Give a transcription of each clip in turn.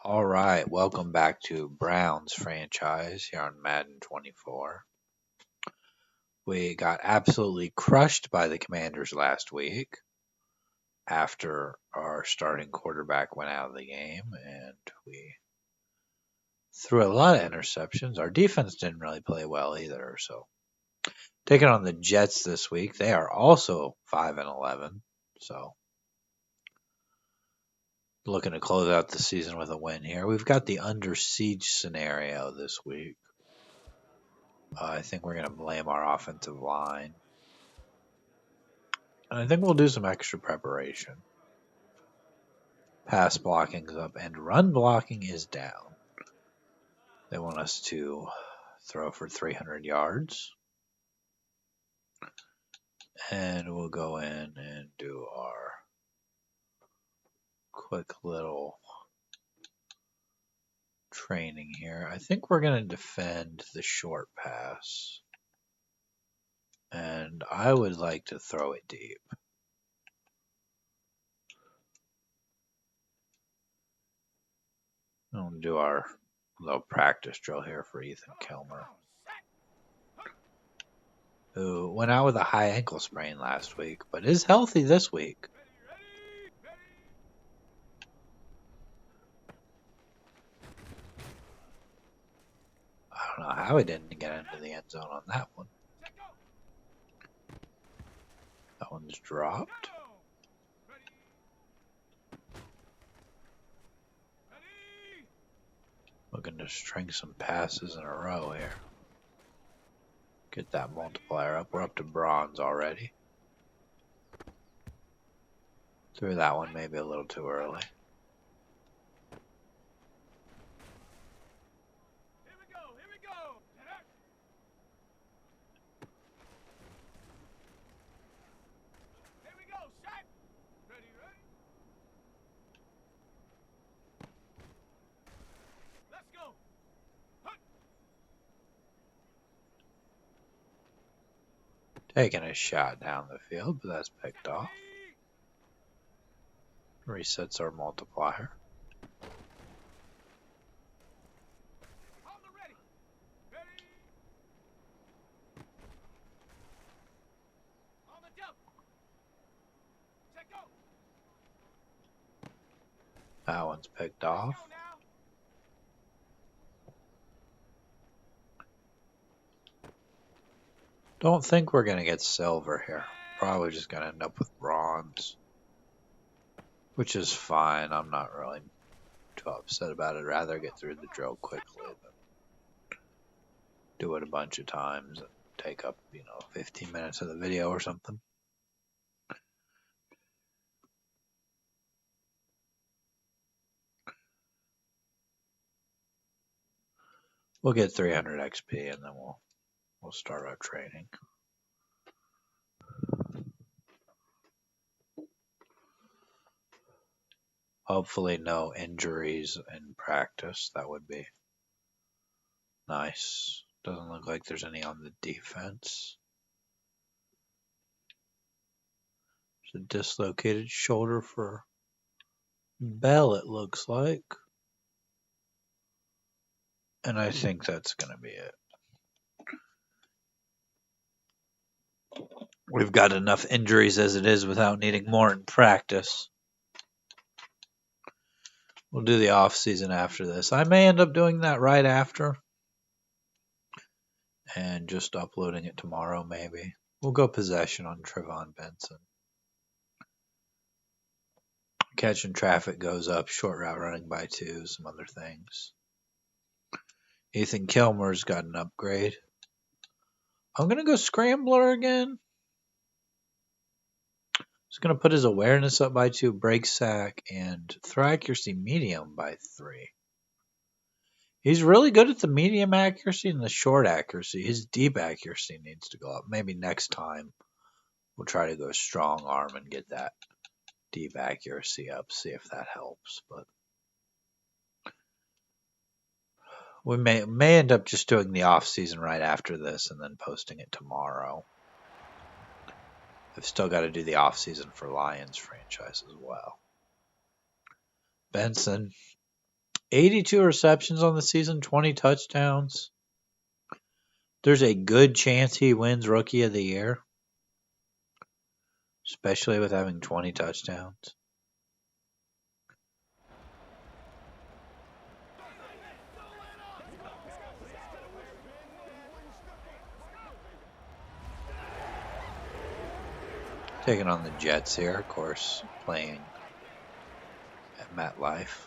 All right, welcome back to Browns franchise here on Madden 24. We got absolutely crushed by the Commanders last week after our starting quarterback went out of the game, and we threw a lot of interceptions. Our defense didn't really play well either. So, taking on the Jets this week, they are also 5-11. So, looking to close out the season with a win here. We've got the under siege scenario this week. I think we're going to blame our offensive line. And I think we'll do some extra preparation. Pass blocking is up and run blocking is down. They want us to throw for 300 yards. And we'll go in and do our quick little training here. I think we're going to defend the short pass. And I would like to throw it deep. We'll do our little practice drill here for Ethan Kilmer, who went out with a high ankle sprain last week, but is healthy this week. I don't know how he didn't get into the end zone on that one. That one's dropped. Looking to string some passes in a row here. Get that multiplier up. We're up to bronze already. Threw that one maybe a little too early. Taking a shot down the field, but that's picked off. Resets our multiplier. That one's picked off. Don't think we're going to get silver here. Probably just going to end up with bronze. Which is fine. I'm not really too upset about it. I'd rather get through the drill quickly than do it a bunch of times and take up, 15 minutes of the video or something. We'll get 300 XP and then we'll start our training. Hopefully no injuries in practice. That would be nice. Doesn't look like there's any on the defense. There's a dislocated shoulder for Bell, it looks like. And I think that's going to be it. We've got enough injuries as it is without needing more in practice. We'll do the off season after this. I may end up doing that right after. And just uploading it tomorrow, maybe. We'll go possession on Trevon Benson. Catching traffic goes up, short route running by 2, some other things. Ethan Kilmer's got an upgrade. I'm going to go Scrambler again. Just going to put his awareness up by 2, break sack, and throw accuracy medium by 3. He's really good at the medium accuracy and the short accuracy. His deep accuracy needs to go up. Maybe next time we'll try to go strong arm and get that deep accuracy up, see if that helps. But we may end up just doing the off season right after this and then posting it tomorrow. I've still got to do the off season for Lions franchise as well. Benson 82 receptions on the season, 20 touchdowns. There's a good chance he wins Rookie of the Year, especially with having 20 touchdowns. Taking on the Jets here, of course, playing at MetLife.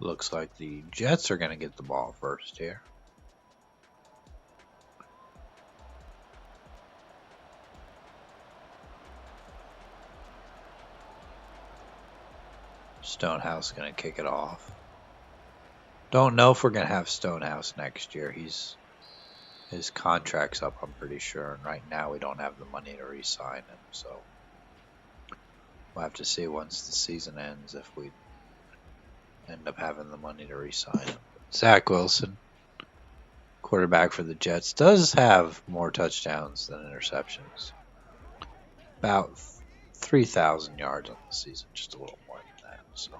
Looks like the Jets are going to get the ball first here. Stonehouse going to kick it off. Don't know if we're going to have Stonehouse next year. His contract's up, I'm pretty sure. And right now we don't have the money to re-sign him. So we'll have to see once the season ends if we end up having the money to re-sign him. Zach Wilson, quarterback for the Jets, does have more touchdowns than interceptions. About 3,000 yards on the season, just a little more than that. So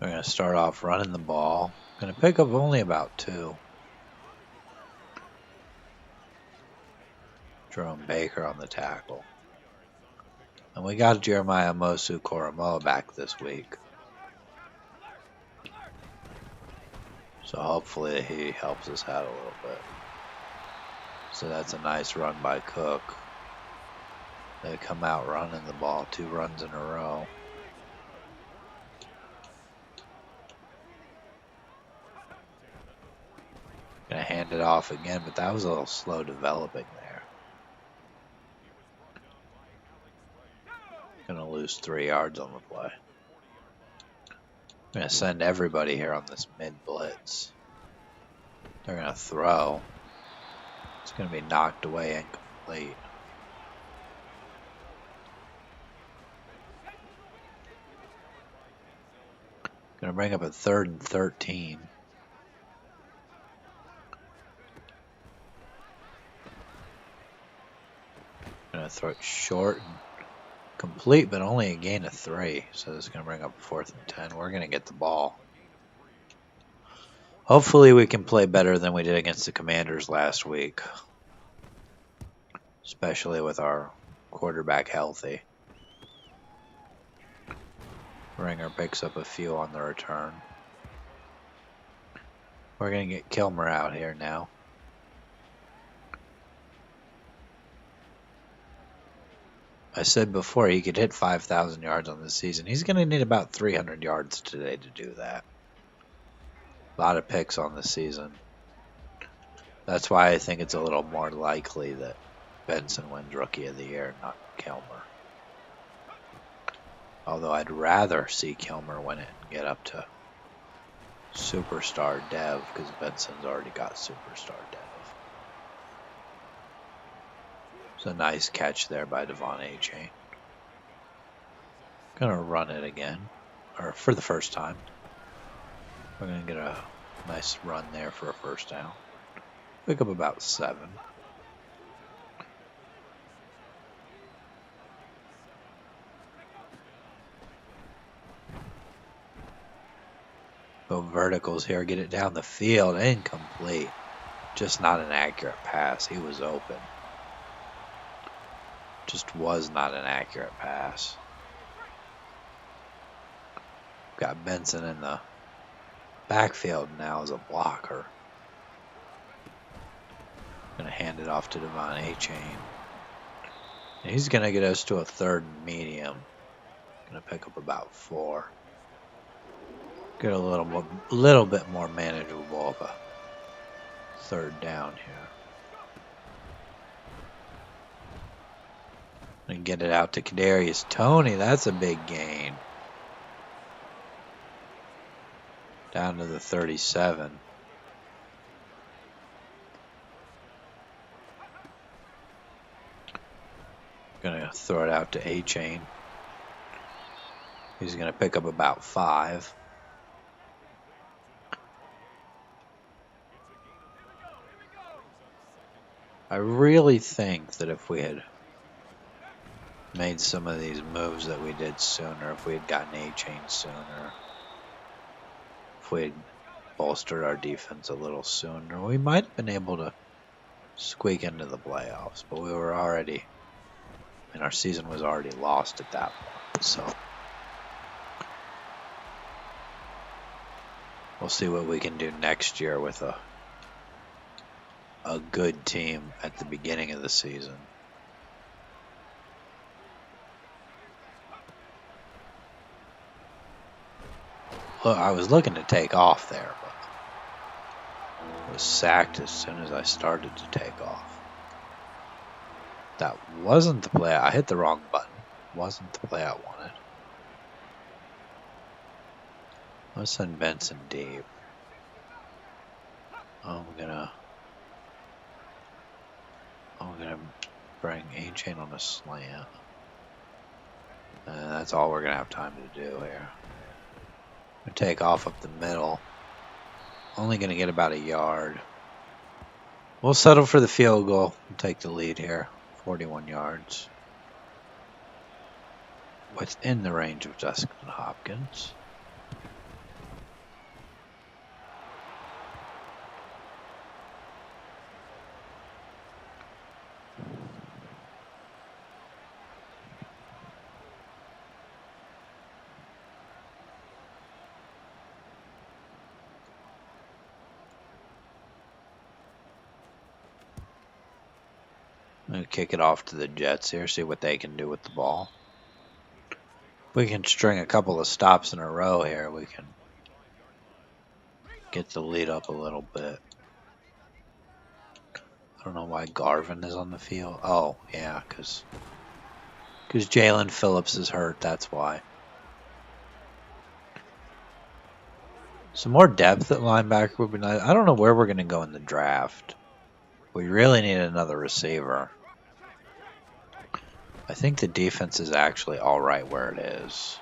we're going to start off running the ball. Going to pick up only about 2. Jerome Baker on the tackle. And we got Jeremiah Mosu Koromoa back this week. So hopefully he helps us out a little bit. So that's a nice run by Cook. They come out running the ball 2 runs in a row. Gonna hand it off again, but that was a little slow developing there. Gonna lose 3 yards on the play. Gonna send everybody here on this mid blitz. They're gonna throw. It's gonna be knocked away incomplete. Gonna bring up a 3rd and 13. Gonna throw it short and complete, but only a gain of 3. So this is gonna bring up a 4th and 10. We're gonna get the ball. Hopefully we can play better than we did against the Commanders last week. Especially with our quarterback healthy. Ringer picks up a few on the return. We're going to get Kilmer out here now. I said before he could hit 5,000 yards on the season. He's going to need about 300 yards today to do that. A lot of picks on the season. That's why I think it's a little more likely that Benson wins Rookie of the Year, not Kilmer. Although I'd rather see Kilmer win it and get up to Superstar Dev because Benson's already got Superstar Dev. It's a nice catch there by Devon A-Chain. Gonna run it again, or for the first time. We're gonna get a nice run there for a first down. Pick up about 7. Go verticals here, get it down the field, incomplete. Just not an accurate pass. He was open. Just was not an accurate pass. Got Benson in the backfield now as a blocker. Gonna hand it off to Devon A-Chain. He's gonna get us to a 3rd and medium. Gonna pick up about 4. Get a little bit more manageable of a 3rd down here. And get it out to Kadarius Toney. That's a big gain. Down to the 37. Gonna throw it out to A-Chain. He's gonna pick up about 5. I really think that if we had made some of these moves that we did sooner, if we had gotten A-Chain sooner, if we had bolstered our defense a little sooner, we might have been able to squeak into the playoffs, but we were already, and our season was already lost at that point, so we'll see what we can do next year with a good team at the beginning of the season. Look, I was looking to take off there, but I was sacked as soon as I started to take off. That wasn't the play. I hit the wrong button. Wasn't the play I wanted. Let's send Benson deep. I'm gonna bring A-Chain on a slant. And that's all we're gonna have time to do here. I'm gonna take off up the middle. Only gonna get about a yard. We'll settle for the field goal. We'll take the lead here. 41 yards. Within the range of Justin Hopkins. I'm going to kick it off to the Jets here, see what they can do with the ball. If we can string a couple of stops in a row here, we can get the lead up a little bit. I don't know why Garvin is on the field. Oh, yeah, because Jalen Phillips is hurt, that's why. Some more depth at linebacker would be nice. I don't know where we're going to go in the draft. We really need another receiver. I think the defense is actually all right where it is.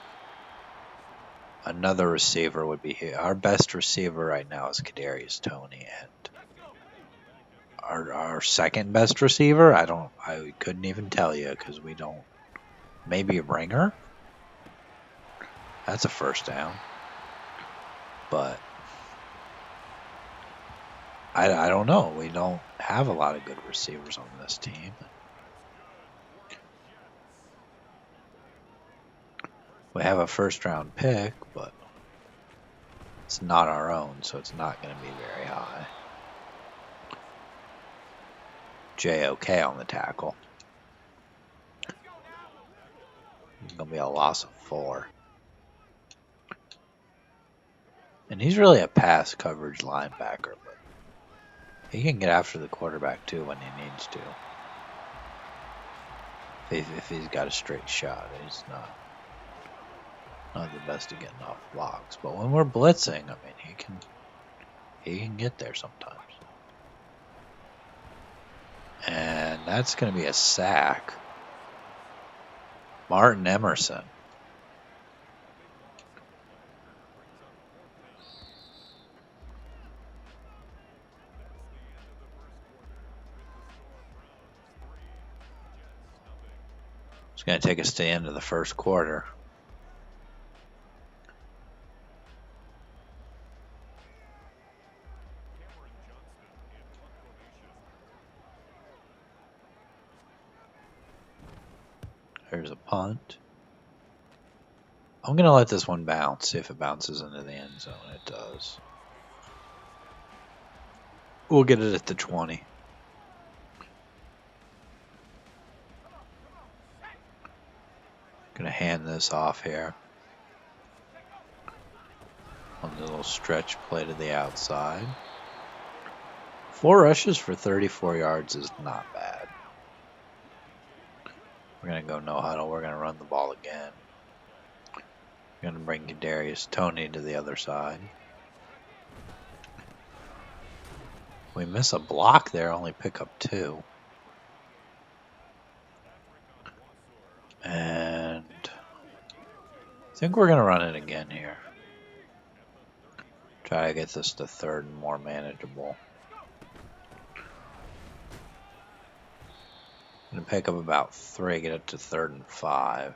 Another receiver would be here. Our best receiver right now is Kadarius Toney, and our second best receiver, I couldn't even tell you because we don't. Maybe a Ringer. That's a first down, but I don't know. We don't have a lot of good receivers on this team. We have a first-round pick, but it's not our own, so it's not going to be very high. JOK on the tackle. It's going to be a loss of 4. And he's really a pass coverage linebacker, but he can get after the quarterback too when he needs to. If he's got a straight shot, he's not the best at getting off blocks. But when we're blitzing, I mean, he can get there sometimes. And that's going to be a sack. Martin Emerson. It's going to take us to the end of the first quarter. There's a punt. I'm going to let this one bounce, see if it bounces into the end zone. It does. We'll get it at the 20. Going to hand this off here. On the little stretch play to the outside. 4 rushes for 34 yards is not bad. We're going to go no huddle. We're going to run the ball again. We're going to bring Kadarius Toney to the other side. We miss a block there, only pick up 2. And I think we're going to run it again here. Try to get this to third and more manageable. Going to pick up about 3, get it to 3rd and 5.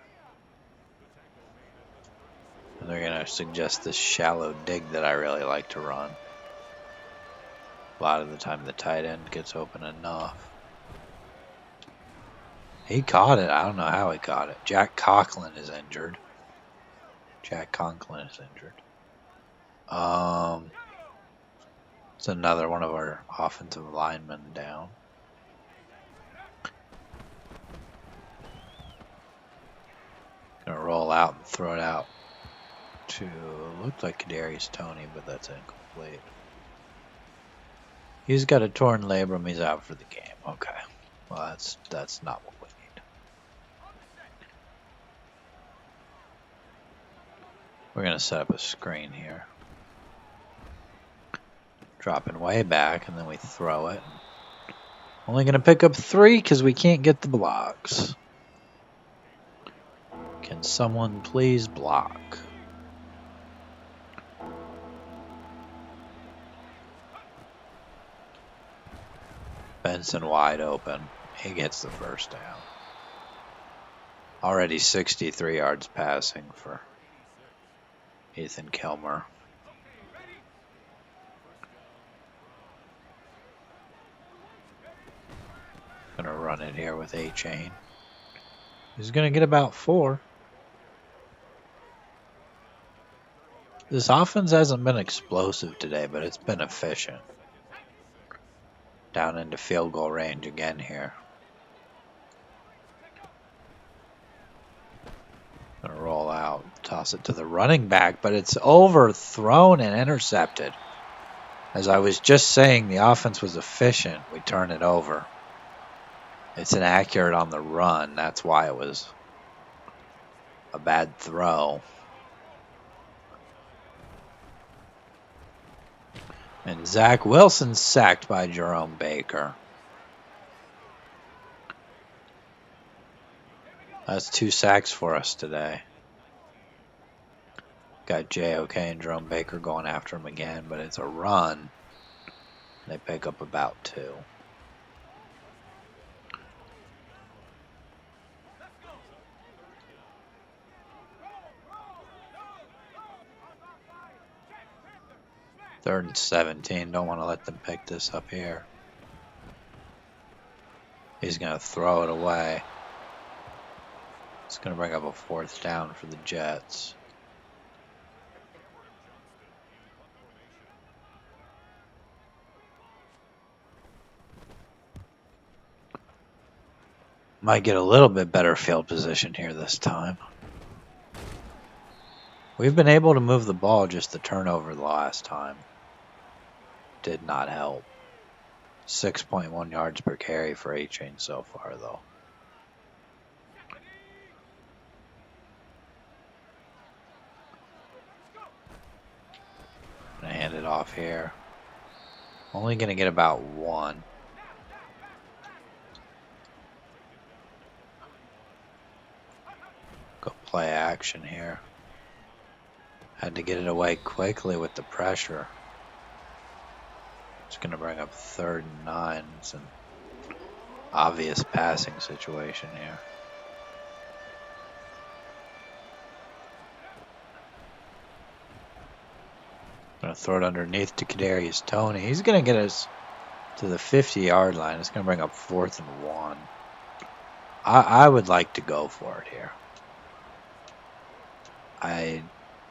And they're going to suggest this shallow dig that I really like to run. A lot of the time the tight end gets open enough. He caught it. I don't know how he caught it. Jack Conklin is injured. It's another one of our offensive linemen down. Gonna roll out and throw it out to looked like Kadarius Toney, but that's incomplete. He's got a torn labrum. He's out for the game. Okay, well that's not what we need. We're gonna set up a screen here, dropping way back, and then we throw it. Only gonna pick up 3 because we can't get the blocks. Can someone please block? Benson wide open. He gets the first down. Already 63 yards passing for Ethan Kilmer. Gonna run it here with A-Chain. He's gonna get about 4. This offense hasn't been explosive today, but it's been efficient. Down into field goal range again here. Gonna roll out, toss it to the running back, but it's overthrown and intercepted. As I was just saying, the offense was efficient. We turn it over. It's inaccurate on the run. That's why it was a bad throw. And Zach Wilson sacked by Jerome Baker. That's 2 sacks for us today. Got JOK and Jerome Baker going after him again, but it's a run. They pick up about 2. Third and 17. Don't want to let them pick this up here. He's going to throw it away. It's going to bring up a 4th down for the Jets. Might get a little bit better field position here this time. We've been able to move the ball, just the turnover the last time did not help. 6.1 yards per carry for A-Chain so far, though. Gonna hand it off here. Only gonna get about 1. Go play action here. Had to get it away quickly with the pressure. It's gonna bring up 3rd and 9. It's an obvious passing situation here. Gonna throw it underneath to Kadarius Toney. He's gonna get us to the 50-yard line. It's gonna bring up 4th and 1. I would like to go for it here. I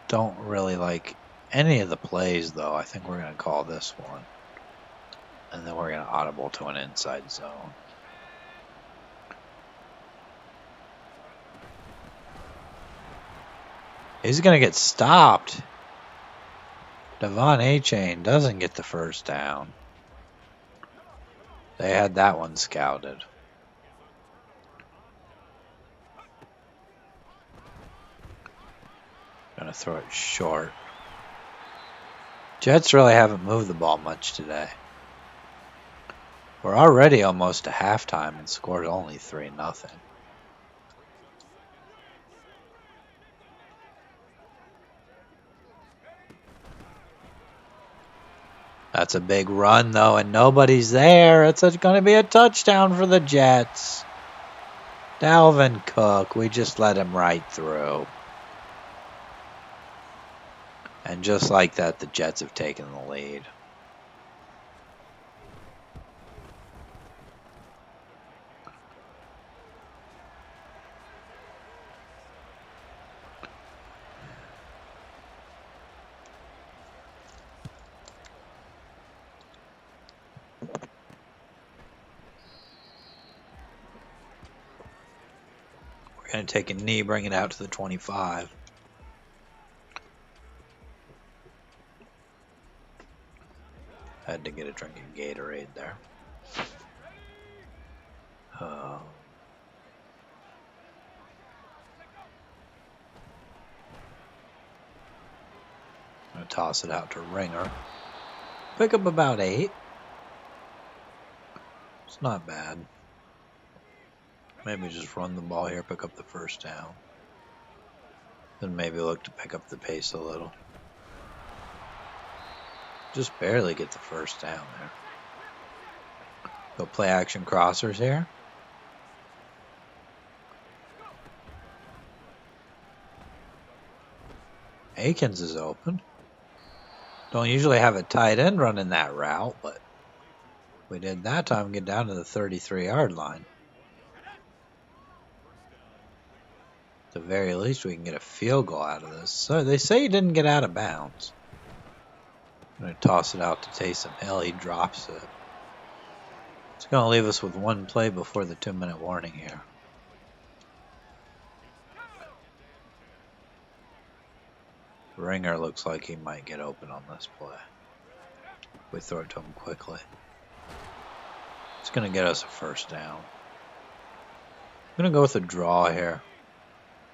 don't really like any of the plays, though. I think we're gonna call this one. And then we're gonna audible to an inside zone. He's gonna get stopped. Devon A-Chain doesn't get the first down. They had that one scouted. Gonna throw it short. Jets really haven't moved the ball much today. We're already almost to halftime and scored only 3-0. That's a big run, though, and nobody's there. It's going to be a touchdown for the Jets. Dalvin Cook, we just let him right through. And just like that, the Jets have taken the lead. We're going to take a knee, bring it out to the 25. Had to get a drink of Gatorade there. I'm going to toss it out to Ringer. Pick up about 8. It's not bad. Maybe just run the ball here, pick up the first down. Then maybe look to pick up the pace a little. Just barely get the first down there. Go play action crossers here. Akins is open. Don't usually have a tight end running that route, but we did that time get down to the 33-yard line. At the very least, we can get a field goal out of this. So they say he didn't get out of bounds. I'm going to toss it out to Taysom Hill. He drops it. It's going to leave us with one play before the 2-minute warning here. Ringer looks like he might get open on this play. We throw it to him quickly. It's going to get us a first down. I'm going to go with a draw here.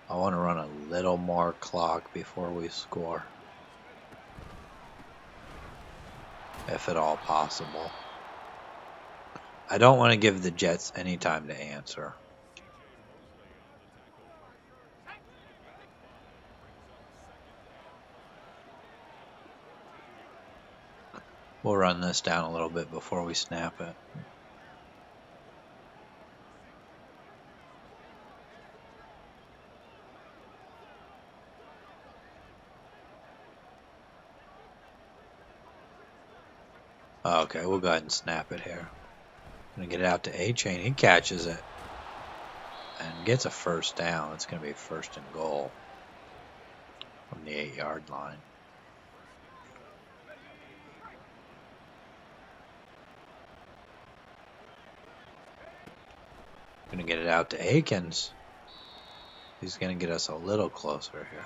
I want to run a little more clock before we score. If at all possible. I don't want to give the Jets any time to answer. We'll run this down a little bit before we snap it. Okay, we'll go ahead and snap it here. Gonna get it out to A-Chain. He catches it and gets a first down. It's gonna be first and goal from the 8-yard line. Gonna get it out to Akins. He's gonna get us a little closer here.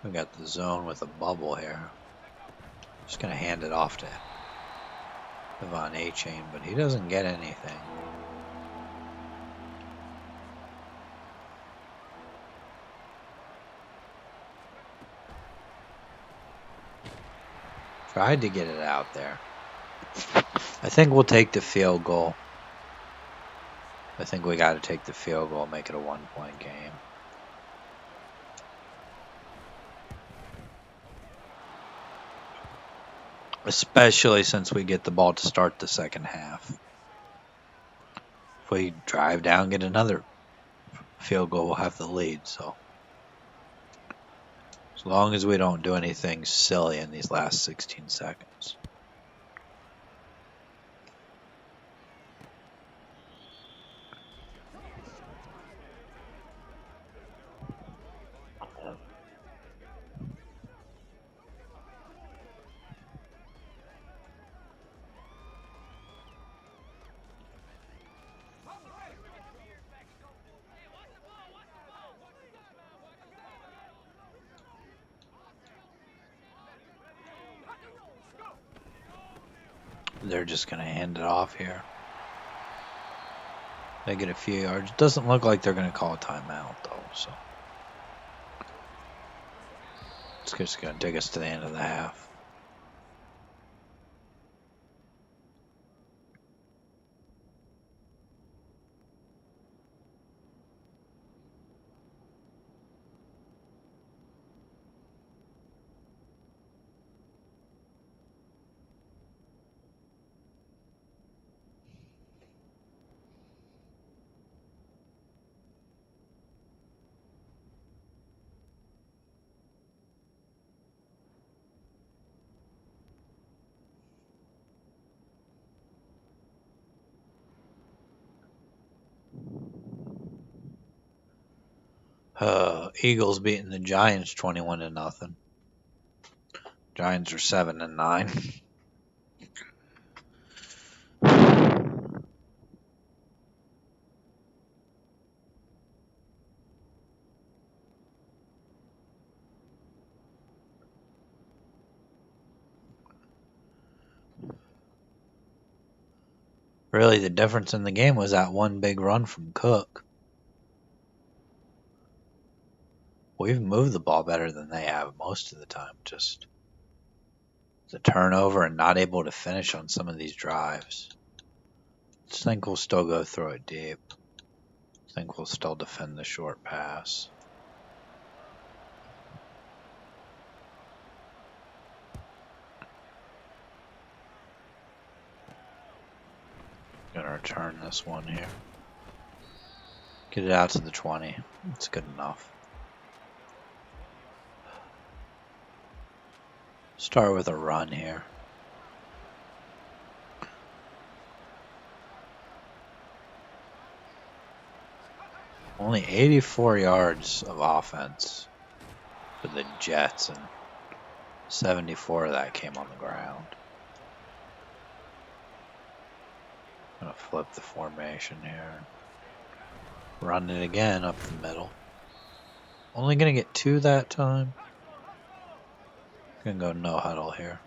We got the zone with a bubble here. Just gonna hand it off to Devon A-Chain, but he doesn't get anything. Tried to get it out there. I think we'll take the field goal. I think we got to take the field goal, make it a 1-point game. Especially since we get the ball to start the second half. If we drive down, get another field goal, we'll have the lead. So as long as we don't do anything silly in these last 16 seconds. They're just going to hand it off here. They get a few yards. Doesn't look like they're going to call a timeout, though. So it's just going to take us to the end of the half. Eagles beating the Giants 21-0. Giants are 7-9. Really, the difference in the game was that one big run from Cook. We've moved the ball better than they have most of the time. Just the turnover and not able to finish on some of these drives. I think we'll still go through it deep. I think we'll still defend the short pass. Gonna return this one here. Get it out to the 20. It's good enough. Start with a run here. Only 84 yards of offense for the Jets, and 74 of that came on the ground. Gonna flip the formation here. Run it again up the middle. Only gonna get 2 that time. Gonna go no huddle here.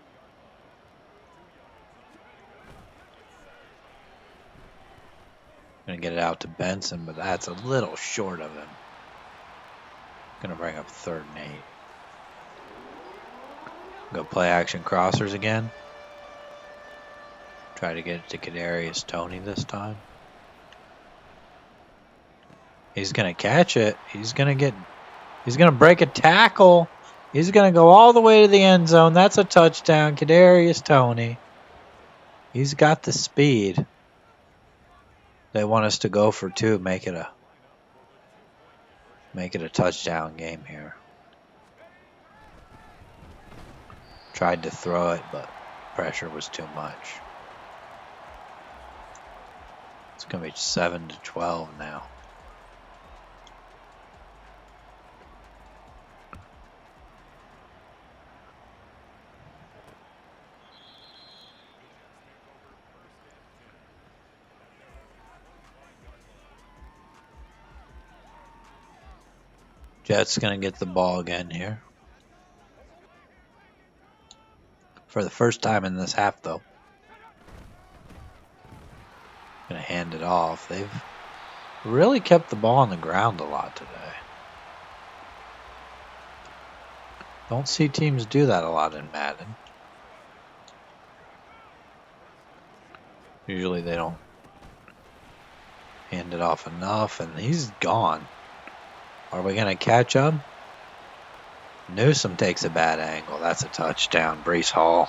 Gonna get it out to Benson, but that's a little short of him. Gonna bring up 3rd and 8. Go play action crossers again. Try to get it to Kadarius Toney this time. He's gonna catch it. He's gonna break a tackle. He's gonna go all the way to the end zone. That's a touchdown. Kadarius Toney. He's got the speed. They want us to go for 2, make it a touchdown game here. Tried to throw it, but pressure was too much. It's gonna be 7-12 now. Jets gonna get the ball again here. For the first time in this half, though. Gonna hand it off. They've really kept the ball on the ground a lot today. Don't see teams do that a lot in Madden. Usually they don't hand it off enough, and he's gone. Are we gonna catch him? Newsome takes a bad angle. That's a touchdown. Breece Hall.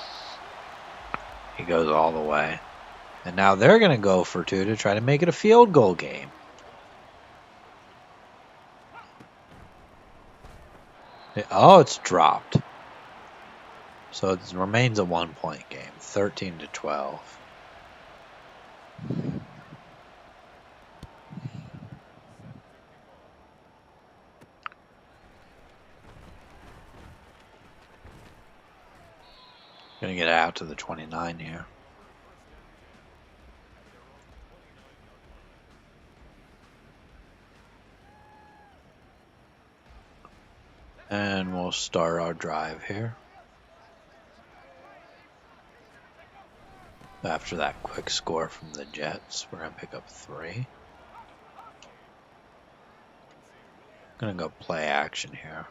He goes all the way. And now they're going to go for 2 to try to make it a field goal game. Oh, it's dropped. So it remains a 1-point game. 13-12. Going to get out to the 29 here. And we'll start our drive here. After that quick score from the Jets, we're going to pick up 3. Going to go play action here.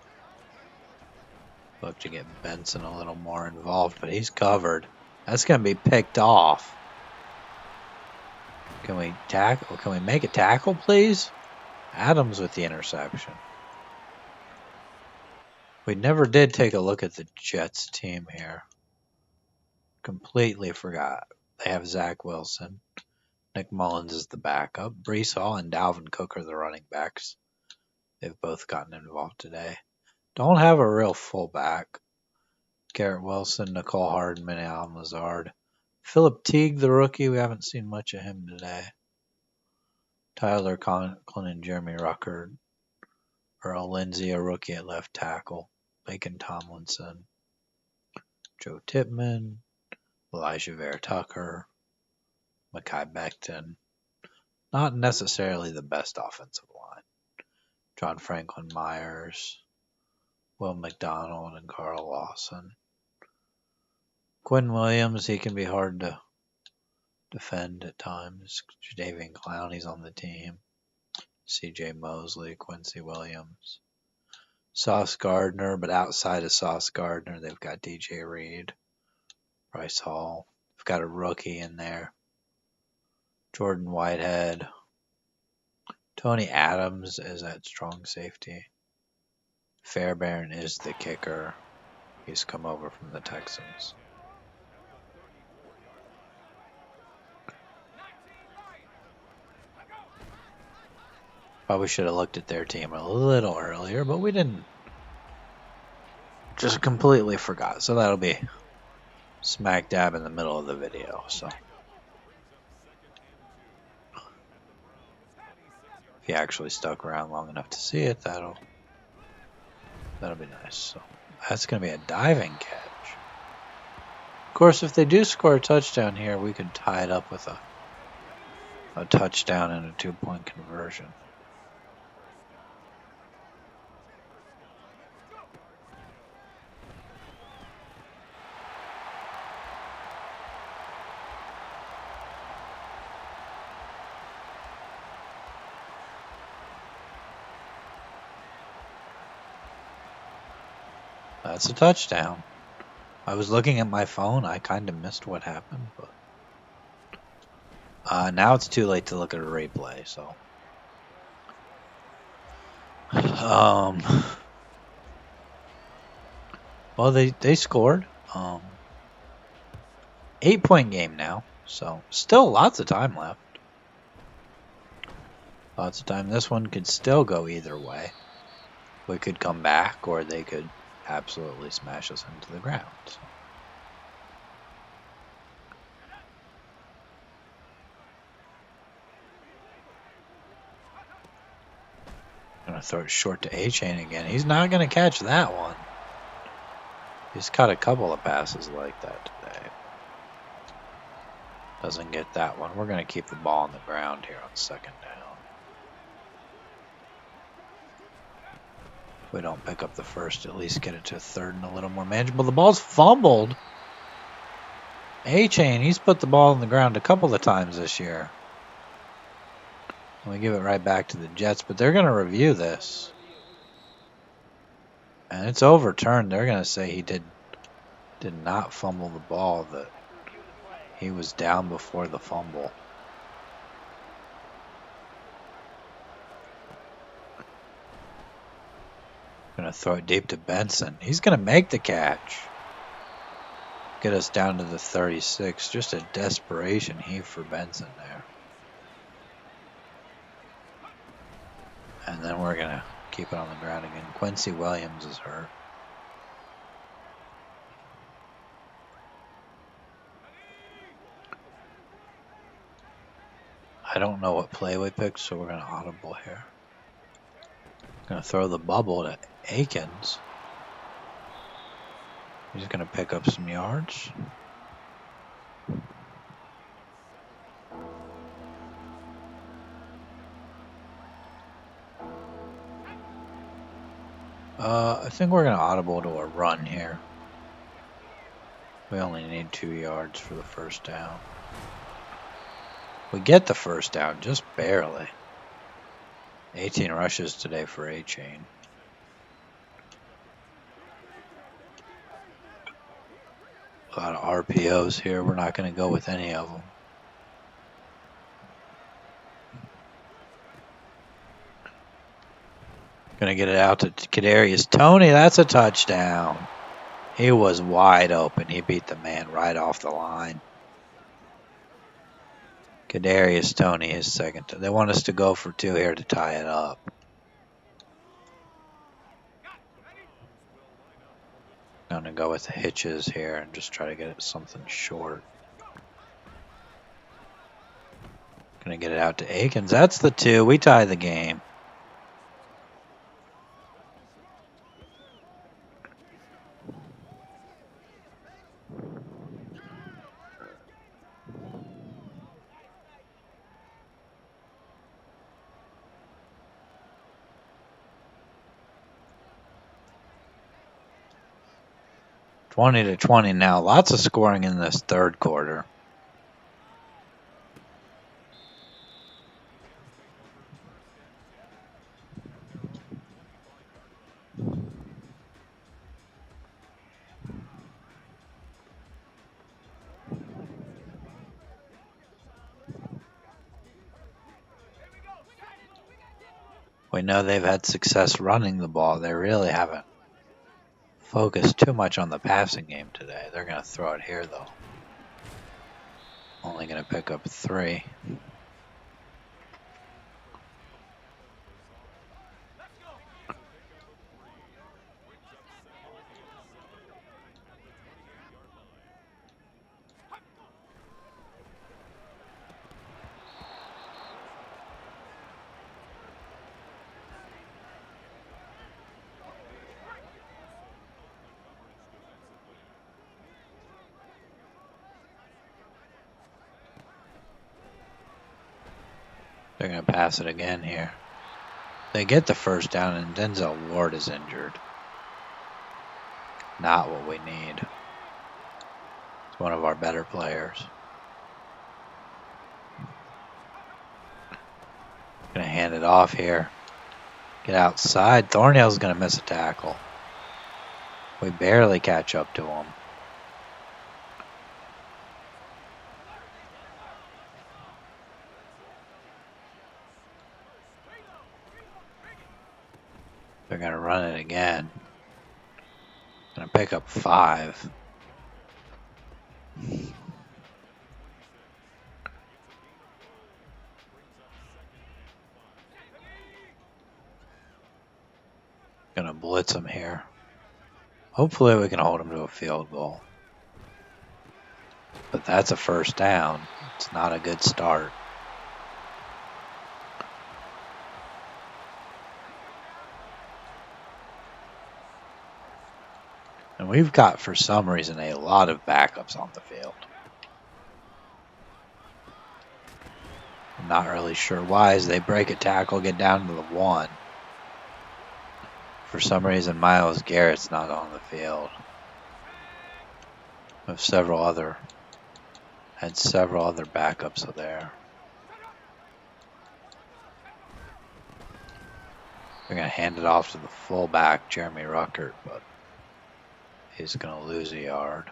Look to get Benson a little more involved, but he's covered. That's going to be picked off. Can we tackle? Can we make a tackle, please? Adams with the interception. We never did take a look at the Jets team here. Completely forgot. They have Zach Wilson. Nick Mullins is the backup. Breece Hall and Dalvin Cook are the running backs. They've both gotten involved today. Don't have a real fullback. Garrett Wilson, Nicole Hardman, Alan Lazard. Philip Teague, the rookie. We haven't seen much of him today. Tyler Conklin and Jeremy Ruckert Earl Lindsey, a rookie at left tackle. Laken Tomlinson. Joe Tippmann. Elijah Vera Tucker. Mekhi Becton. Not necessarily the best offensive line. John Franklin Myers. Will McDonald and Carl Lawson. Quinn Williams, he can be hard to defend at times. Jadeveon Clowney's on the team. C.J. Mosley, Quincy Williams. Sauce Gardner, but outside of Sauce Gardner, they've got DJ Reed, Bryce Hall. They've got a rookie in there. Jordan Whitehead. Tony Adams is at strong safety. Fairbairn is the kicker. He's come over from the Texans. Probably should have looked at their team a little earlier, but we didn't. Just completely forgot. So that'll be smack dab in the middle of the video. So if you actually stuck around long enough to see it, that'll be nice. So that's going to be a diving catch. Of course, if they do score a touchdown here, we could tie it up with a touchdown and a 2-point conversion. That's a touchdown. I was looking at my phone. I kind of missed what happened, but now it's too late to look at a replay. So, well, they scored. 8-point game now, so still lots of time left. Lots of time. This one could still go either way. We could come back, or they could absolutely smash us into the ground. So. Gonna throw it short to A-Chain again. He's not gonna catch that one. He's caught a couple of passes like that today. Doesn't get that one. We're gonna keep the ball on the ground here on second down. If we don't pick up the first, at least get it to third and a little more manageable. The ball's fumbled. A-Chain, he's put the ball on the ground a couple of times this year. And we give it right back to the Jets, but they're going to review this. And it's overturned. They're going to say he did not fumble the ball, that he was down before the fumble. Going to throw it deep to Benson. He's going to make the catch. Get us down to the 36. Just a desperation heave for Benson there. And then we're going to keep it on the ground again. Quincy Williams is hurt. I don't know what play we picked, so we're going to audible here. Going to throw the bubble to Akins. He's going to pick up some yards. I think we're going to audible to a run here. We only need 2 yards for the first down. We get the first down, just barely. 18 rushes today for A-Chain. A lot of RPOs here. We're not going to go with any of them. Going to get it out to Kadarius Toney. That's a touchdown. He was wide open. He beat the man right off the line. Kadarius Toney, his second. They want us to go for 2 here to tie it up. I'm going to go with the hitches here and just try to get it something short. Going to get it out to Akins. That's the 2. We tie the game. 20-20 now. Lots of scoring in this third quarter. We know they've had success running the ball. They really haven't focused too much on the passing game today. They're going to throw it here, though. Only going to pick up 3. They're going to pass it again here. They get the first down, and Denzel Ward is injured. Not what we need. It's one of our better players. Going to hand it off here. Get outside. Thornhill's going to miss a tackle. We barely catch up to him. They're going to run it again. Going to pick up 5. Going to blitz them here. Hopefully we can hold them to a field goal. But that's a first down. It's not a good start. And we've got, for some reason, a lot of backups on the field. I'm not really sure why. As they break a tackle, get down to the 1. For some reason, Myles Garrett's not on the field. We have several other backups there. They're going to hand it off to the fullback, Jeremy Ruckert, but he's going to lose a yard.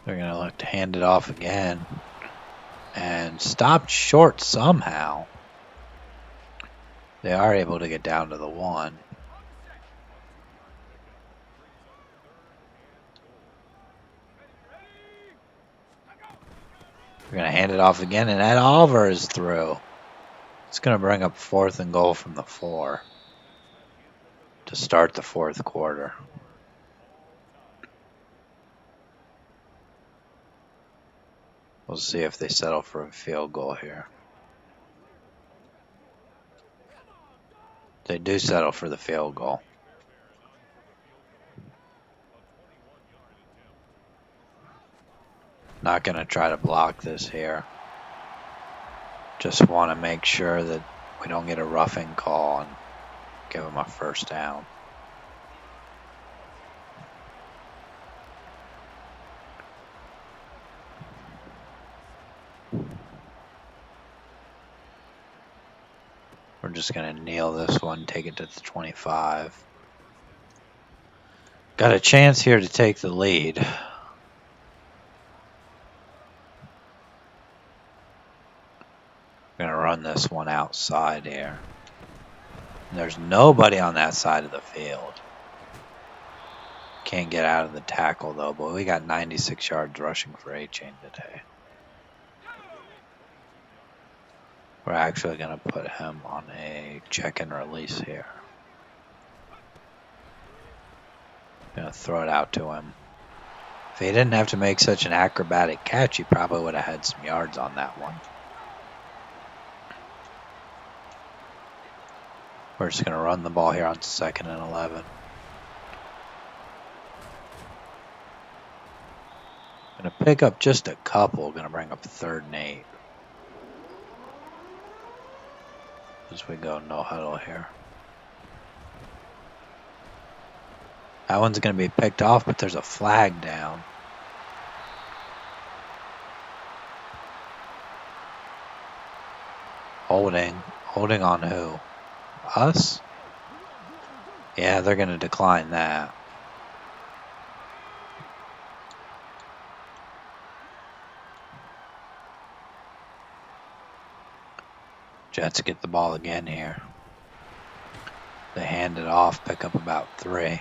They're going to look to hand it off again. And stopped short somehow. They are able to get down to the 1. We're going to hand it off again, and Ed Oliver is through. It's going to bring up 4th and goal from the 4 to start the fourth quarter. We'll see if they settle for a field goal here. They do settle for the field goal. Not going to try to block this here. Just want to make sure that we don't get a roughing call and give them a first down. We're just going to kneel this one, take it to the 25. Got a chance here to take the lead. We're going to run this one outside here. There's nobody on that side of the field. Can't get out of the tackle though, but we got 96 yards rushing for A-Chain today. We're actually going to put him on a check and release here. Gonna throw it out to him. If he didn't have to make such an acrobatic catch, he probably would have had some yards on that one. We're just gonna run the ball here on 2nd and 11. Gonna pick up just a couple, gonna bring up 3rd and 8. as we go no huddle here. That one's going to be picked off, but there's a flag down. Holding on who? Us? Yeah, they're going to decline that. Jets get the ball again here. They hand it off, pick up about 3.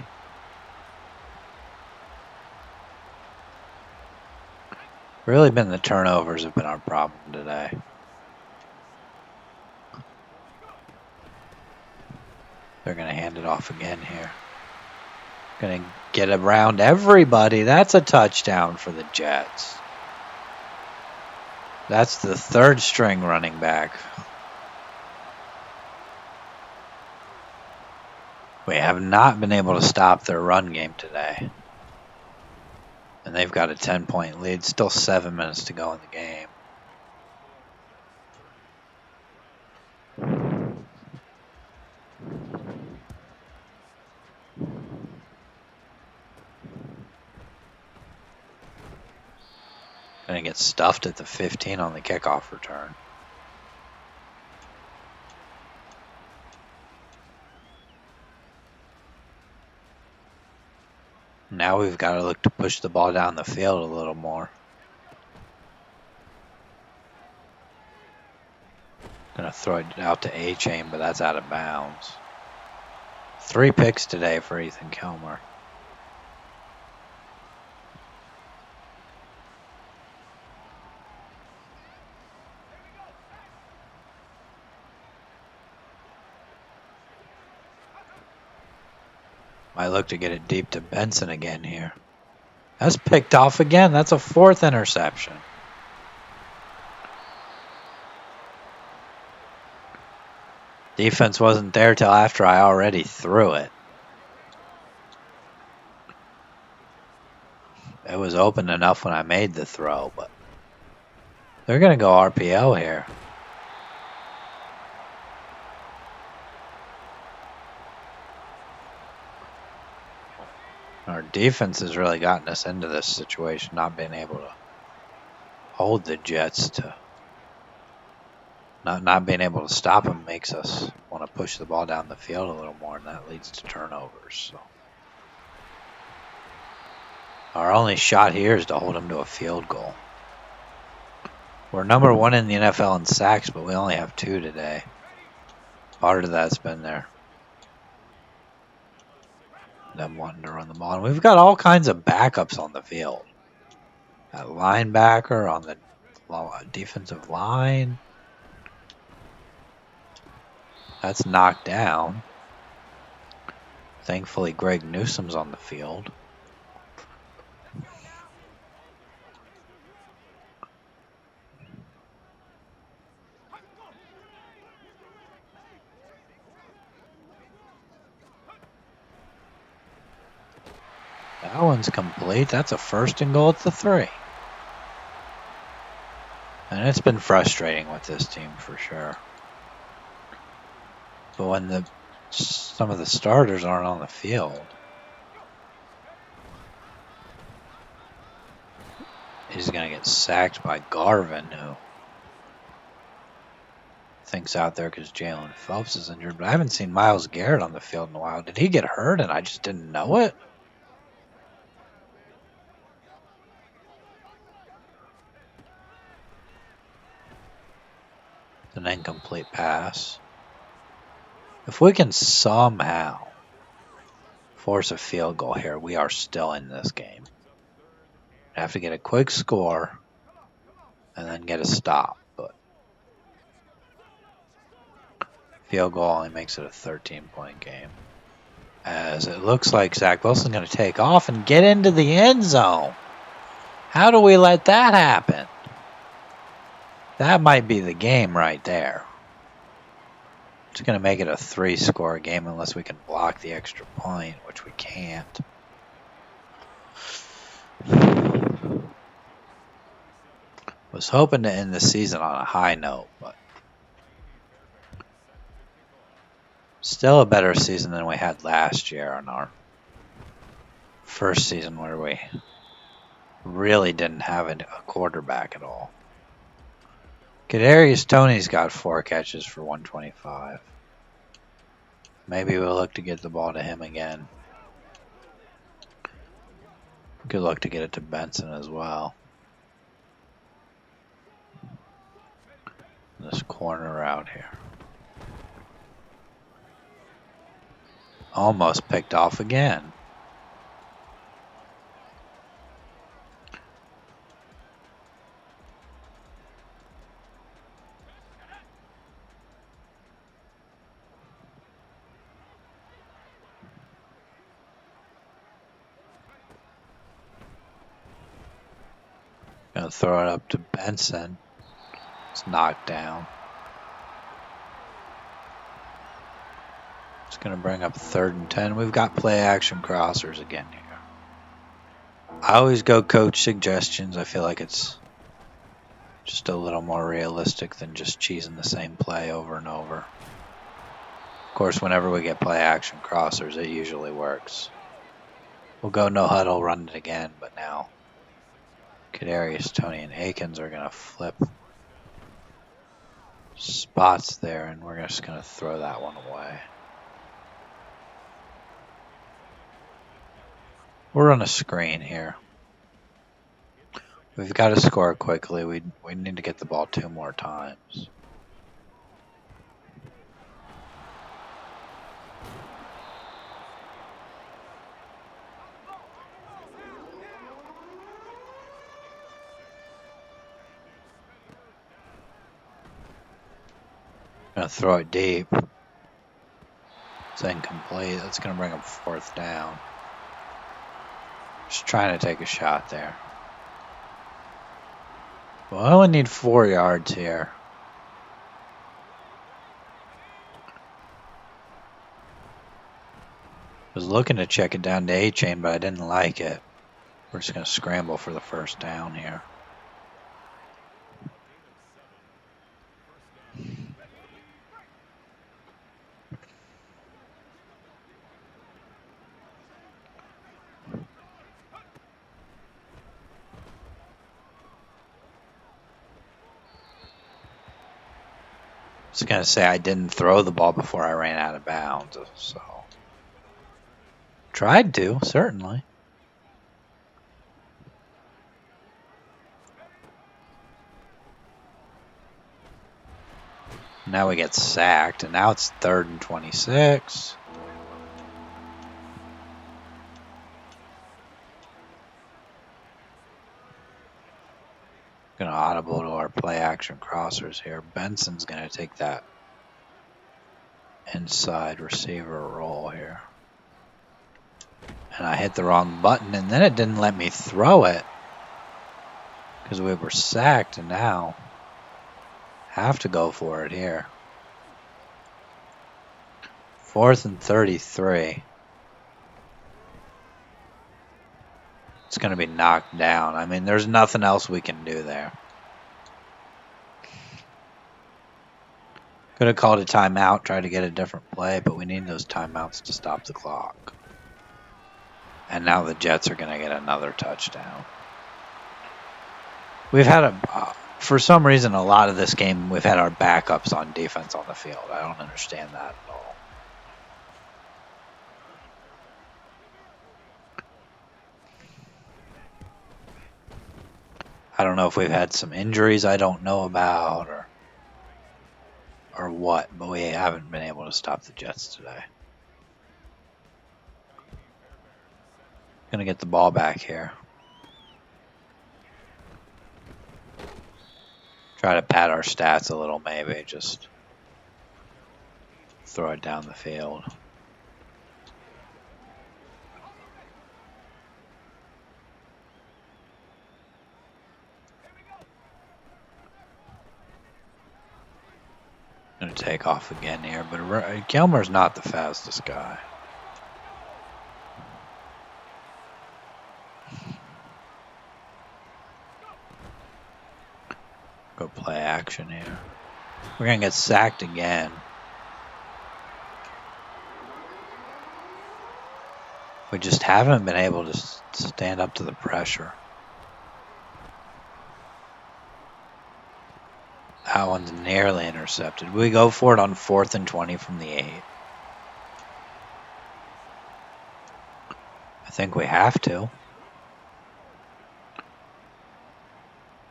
Really been the turnovers have been our problem today. They're going to hand it off again here. Going to get around everybody. That's a touchdown for the Jets. That's the 3rd string running back. We have not been able to stop their run game today. And they've got a 10-point lead. Still 7 minutes to go in the game. Gonna get stuffed at the 15 on the kickoff return. Now we've got to look to push the ball down the field a little more. Gonna throw it out to A-Chain, but that's out of bounds. 3 picks today for Ethan Kilmer. Might look to get it deep to Benson again here. That's picked off again. That's a 4th interception. Defense wasn't there till after I already threw it. It was open enough when I made the throw, but they're going to go RPO here. Our defense has really gotten us into this situation, not being able to hold the Jets to not being able to stop them makes us want to push the ball down the field a little more, and that leads to turnovers. So our only shot here is to hold them to a field goal. We're number 1 in the NFL in sacks, but we only have 2 today. Part of that's been them wanting to run the ball. And we've got all kinds of backups on the field. That linebacker on the defensive line. That's knocked down. Thankfully, Greg Newsom's on the field. That one's complete. That's a 1st and goal at the 3. And it's been frustrating with this team for sure. But when some of the starters aren't on the field, he's going to get sacked by Garvin, who thinks out there because Jalen Phelps is injured. But I haven't seen Myles Garrett on the field in a while. Did he get hurt and I just didn't know it? It's an incomplete pass. If we can somehow force a field goal here, we are still in this game. Have to get a quick score and then get a stop. But field goal only makes it a 13-point game. As it looks like Zach Wilson's going to take off and get into the end zone. How do we let that happen? That might be the game right there. It's going to make it a 3-score game unless we can block the extra point, which we can't. Was hoping to end the season on a high note, but Still a better season than we had last year on our first season where we really didn't have a quarterback at all. Kadarius Toney's got 4 catches for 125. Maybe we'll look to get the ball to him again. Good luck to get it to Benson as well. This corner out here. Almost picked off again. Gonna throw it up to Benson. It's knocked down. It's gonna bring up 3rd and 10. We've got play action crossers again here. I always go coach suggestions. I feel like it's just a little more realistic than just cheesing the same play over and over. Of course, whenever we get play action crossers, it usually works. We'll go no huddle, run it again, but now Kadarius Toney and Akins are gonna flip spots there, and we're just gonna throw that one away. We'll run a screen here. We've got to score quickly. We need to get the ball 2 more times. Gonna throw it deep. It's incomplete. That's gonna bring up 4th down. Just trying to take a shot there. Well, I only need 4 yards here. Was looking to check it down to A-Chain, but I didn't like it. We're just going to scramble for the 1st down here. I was going to say I didn't throw the ball before I ran out of bounds, so tried to, certainly. Now we get sacked, and now it's 3rd and 26. Gonna audible to our play action crossers here. Benson's gonna take that inside receiver role here. And I hit the wrong button, and then it didn't let me throw it because we were sacked, and now have to go for it here. 4th and 33. It's going to be knocked down. I mean, there's nothing else we can do there. Could have called a timeout, tried to get a different play, but we need those timeouts to stop the clock. And now the Jets are going to get another touchdown. We've had for some reason, a lot of this game, we've had our backups on defense on the field. I don't understand that at all. I don't know if we've had some injuries I don't know about or what, but we haven't been able to stop the Jets today. Gonna get the ball back here. Try to pad our stats a little, maybe. Just throw it down the field. Gonna take off again here, but Gilmer's not the fastest guy. Go play action here. We're gonna get sacked again. We just haven't been able to stand up to the pressure. That one's nearly intercepted. We go for it on 4th and 20 from the 8. I think we have to.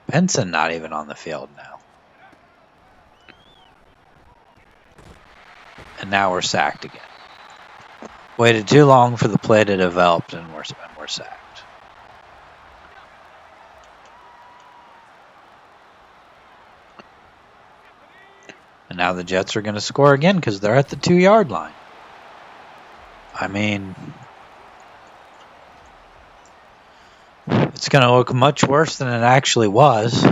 Benson not even on the field now. And now we're sacked again. Waited too long for the play to develop, and we're sacked. And now the Jets are going to score again because they're at the 2-yard line. I mean, it's going to look much worse than it actually was.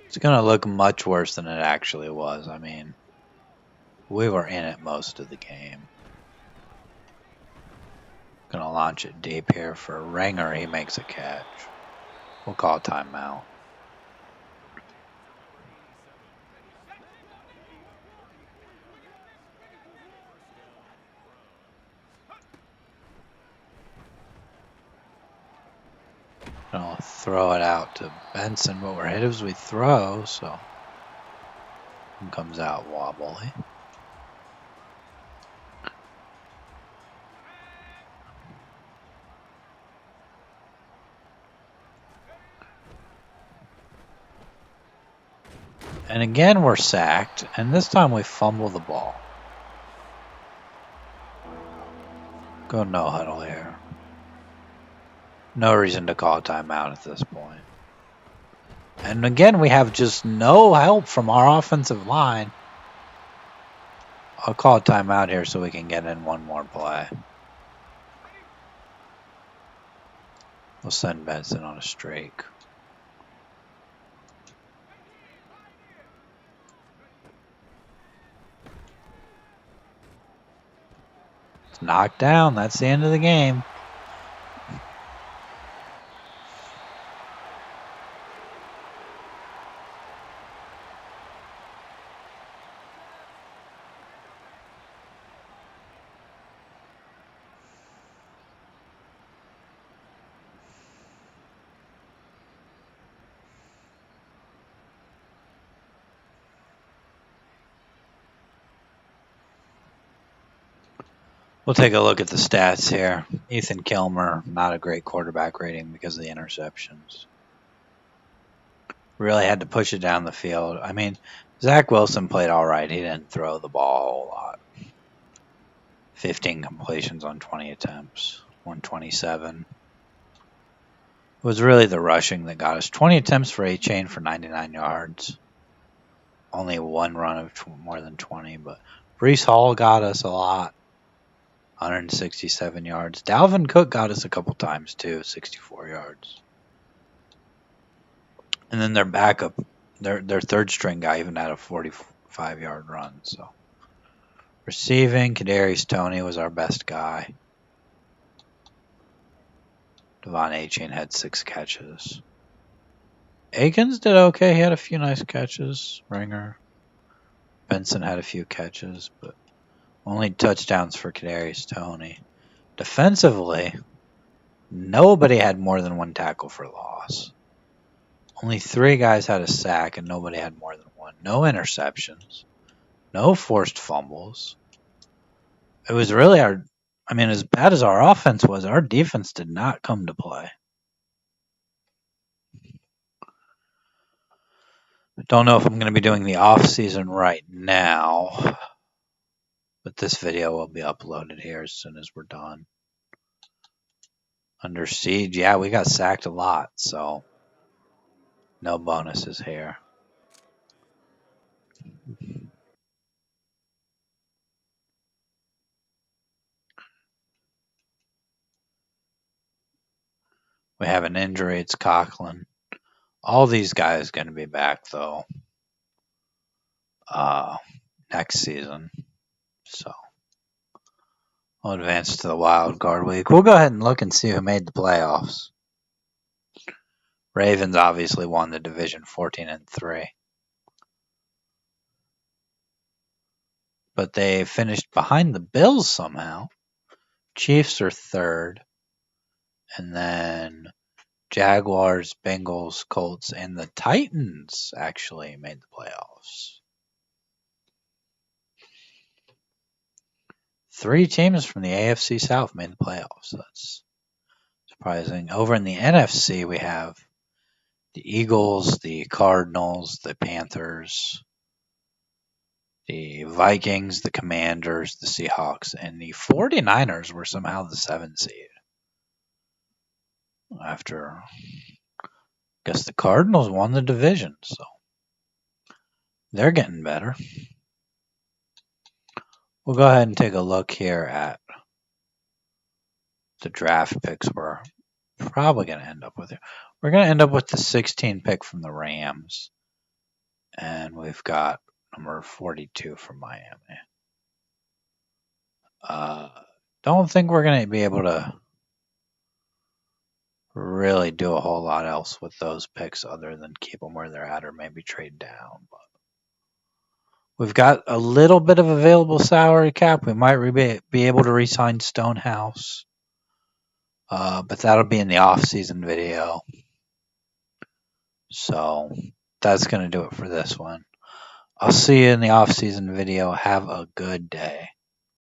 It's going to look much worse than it actually was. I mean, we were in it most of the game. Going to launch it deep here for Ringer. He makes a catch. We'll call timeout. Gonna throw it out to Benson, but we're hit as we throw, so it comes out wobbly. And again, we're sacked, and this time we fumble the ball. Go no huddle here. No reason to call timeout at this point. And again, we have just no help from our offensive line. I'll call timeout here so we can get in one more play. We'll send Benson on a streak. It's knocked down. That's the end of the game. We'll take a look at the stats here. Ethan Kilmer, not a great quarterback rating because of the interceptions. Really had to push it down the field. I mean, Zach Wilson played all right. He didn't throw the ball a whole lot. 15 completions on 20 attempts, 127. It was really the rushing that got us. 20 attempts for A-Chain for 99 yards. Only one run of more than 20, but Breece Hall got us a lot. 167 yards. Dalvin Cook got us a couple times too, 64 yards. And then their backup, their third string guy even had a 45-yard run. So receiving, Kadarius Toney was our best guy. Devon A-Chain had 6 catches. Akins did okay. He had a few nice catches. Ringer. Benson had a few catches, but only touchdowns for Kadarius Toney. Defensively, nobody had more than 1 tackle for loss. Only 3 guys had a sack, and nobody had more than 1. No interceptions. No forced fumbles. It was really as bad as our offense was, our defense did not come to play. Don't know if I'm going to be doing the off season right now, but this video will be uploaded here as soon as we're done. Under siege, yeah, we got sacked a lot, so no bonuses here. We have an injury. It's Coughlin. All these guys going to be back though uh, next season. So we'll advance to the wild card week. We'll go ahead and look and see who made the playoffs. Ravens obviously won the division 14-3. But they finished behind the Bills somehow. Chiefs are third. And then Jaguars, Bengals, Colts, and the Titans actually made the playoffs. 3 teams from the AFC South made the playoffs. That's surprising. Over in the NFC, we have the Eagles, the Cardinals, the Panthers, the Vikings, the Commanders, the Seahawks, and the 49ers were somehow the 7th seed. After, I guess the Cardinals won the division, so they're getting better. We'll go ahead and take a look here at the draft picks we're probably going to end up with here. We're going to end up with the 16 pick from the Rams, and we've got number 42 from Miami. Don't think we're going to be able to really do a whole lot else with those picks other than keep them where they're at or maybe trade down. But we've got a little bit of available salary cap. We might be able to re-sign Stonehouse, but that'll be in the off-season video. So that's going to do it for this one. I'll see you in the off-season video. Have a good day.